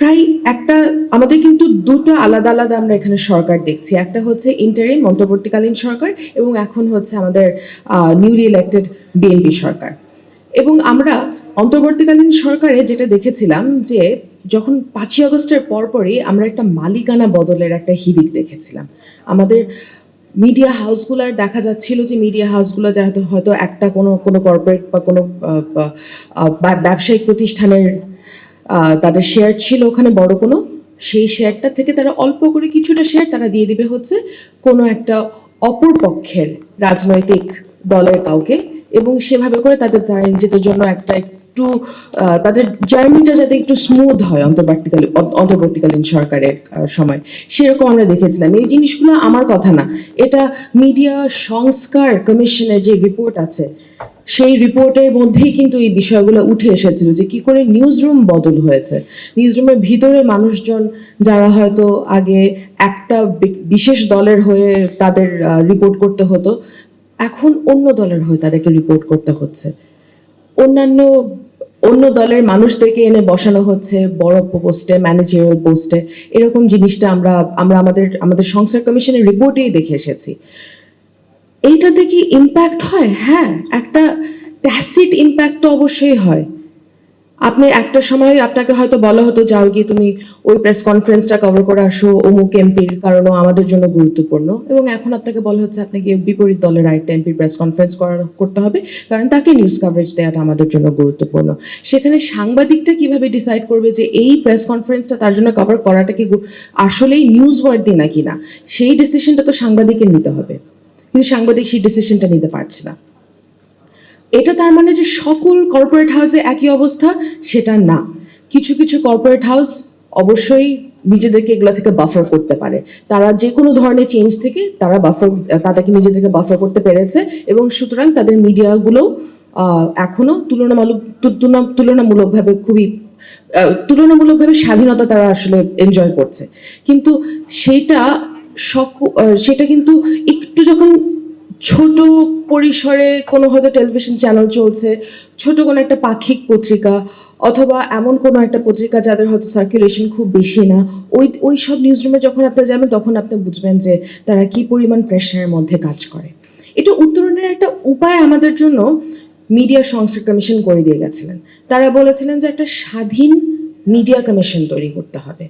প্রায় একটা আমাদের কিন্তু দুটো আলাদা আলাদা আমরা এখানে সরকার দেখছি। একটা হচ্ছে ইন্টারিম অন্তর্বর্তীকালীন সরকার এবং এখন হচ্ছে আমাদের নিউলি ইলেক্টেড বিএনপি সরকার। এবং আমরা অন্তর্বর্তীকালীন সরকারে যেটা দেখেছিলাম যে যখন 5ই আগস্টের পরপরই আমরা একটা মালিকানা বদলের একটা হিড়িক দেখেছিলাম। আমাদের মিডিয়া হাউসগুলোর দেখা যাচ্ছিল যে মিডিয়া হাউসগুলো যাতে হয়তো একটা কোনো কোনো কর্পোরেট বা কোনো ব্যবসায়িক প্রতিষ্ঠানের তাদের শেয়ার ছিল ওখানে বড় কোনো, সেই শেয়ারটা থেকে তারা অল্প করে কিছুটা শেয়ার তারা দিয়ে দিবে হচ্ছে কোনো একটা অপর পক্ষের রাজনৈতিক দলের কাউকে, এবং সেভাবে করে তারা নিজেদের জন্য একটা একটু তাদের জার্নিটা যাতে একটু স্মুথ হয় অন্তর্বর্তীকালীন সরকারের সময়, সেরকম আমরা দেখেছিলাম। এই জিনিসগুলো আমার কথা না, এটা মিডিয়া সংস্কার কমিশনের যে রিপোর্ট আছে সেই রিপোর্টের মধ্যেই কিন্তু এই বিষয়গুলো উঠে এসেছিল যে কি করে নিউজ রুম বদল হয়েছে। নিউজ রুমের ভিতরে মানুষজন যারা হয়তো আগে একটা বিশেষ দলের হয়ে তাদের রিপোর্ট করতে হতো, এখন অন্য দলের হয়ে তাদেরকে রিপোর্ট করতে হচ্ছে। অন্য দলের মানুষদেরকে এনে বসানো হচ্ছে বড় পোস্টে, ম্যানেজারিয়াল পোস্টে। এরকম জিনিসটা আমরা আমরা আমাদের আমাদের সংস্কার কমিশনের রিপোর্টেই দেখে এসেছি। এইটাতে কি ইম্প্যাক্ট হয়? হ্যাঁ, একটা ট্যাসিট ইম্প্যাক্ট তো অবশ্যই হয়। আপনি একটা সময় আপনাকে হয়তো বলা হতো যাও গিয়ে তুমি ওই প্রেস কনফারেন্সটা কভার করে আসো অমুক এমপির, কারণও আমাদের জন্য গুরুত্বপূর্ণ, এবং এখন আপনাকে বলা হচ্ছে আপনাকে বিপরীত দলের আরেকটা এমপির প্রেস কনফারেন্স করতে হবে কারণ তাকে নিউজ কভারেজ দেওয়াটা আমাদের জন্য গুরুত্বপূর্ণ। সেখানে সাংবাদিকটা কিভাবে ডিসাইড করবে যে এই প্রেস কনফারেন্সটা তার জন্য কভার করাটা কি আসলেই নিউজ ওয়ার্দি নাকি না, সেই ডিসিশনটা তো সাংবাদিকের নিতে হবে, কিন্তু সাংবাদিক সেই ডিসিশনটা নিতে পারছে না। এটা তার মানে যে সকল কর্পোরেট হাউসে একই অবস্থা সেটা না। কিছু কিছু কর্পোরেট হাউস অবশ্যই নিজেদেরকে এগুলো থেকে বাফার করতে পারে, তারা যে কোনো ধরনের চেঞ্জ থেকে তাদেরকে নিজেদেরকে বাফার করতে পেরেছে, এবং সুতরাং তাদের মিডিয়াগুলো এখনো তুলনামূলকভাবে স্বাধীনতা তারা আসলে এনজয় করছে। কিন্তু সেটা কিন্তু একটু যখন ছোট পরিসরে কোনো হয়তো টেলিভিশন চ্যানেল চলছে, ছোট কোনো একটা পাক্ষিক পত্রিকা অথবা এমন কোনো একটা পত্রিকা যাদের হয়তো সার্কুলেশন খুব বেশি না, ওই সব নিউজ রুমে যখন আপনি যাবেন তখন আপনি বুঝবেন যে তারা কি পরিমাণ প্রেশারের মধ্যে কাজ করে। এটা উত্তরণের একটা উপায় আমাদের জন্য মিডিয়া সংস্কার কমিশন করে দিয়ে গেছিলেন। তারা বলেছিলেন যে একটা স্বাধীন মিডিয়া কমিশন তৈরি করতে হবে।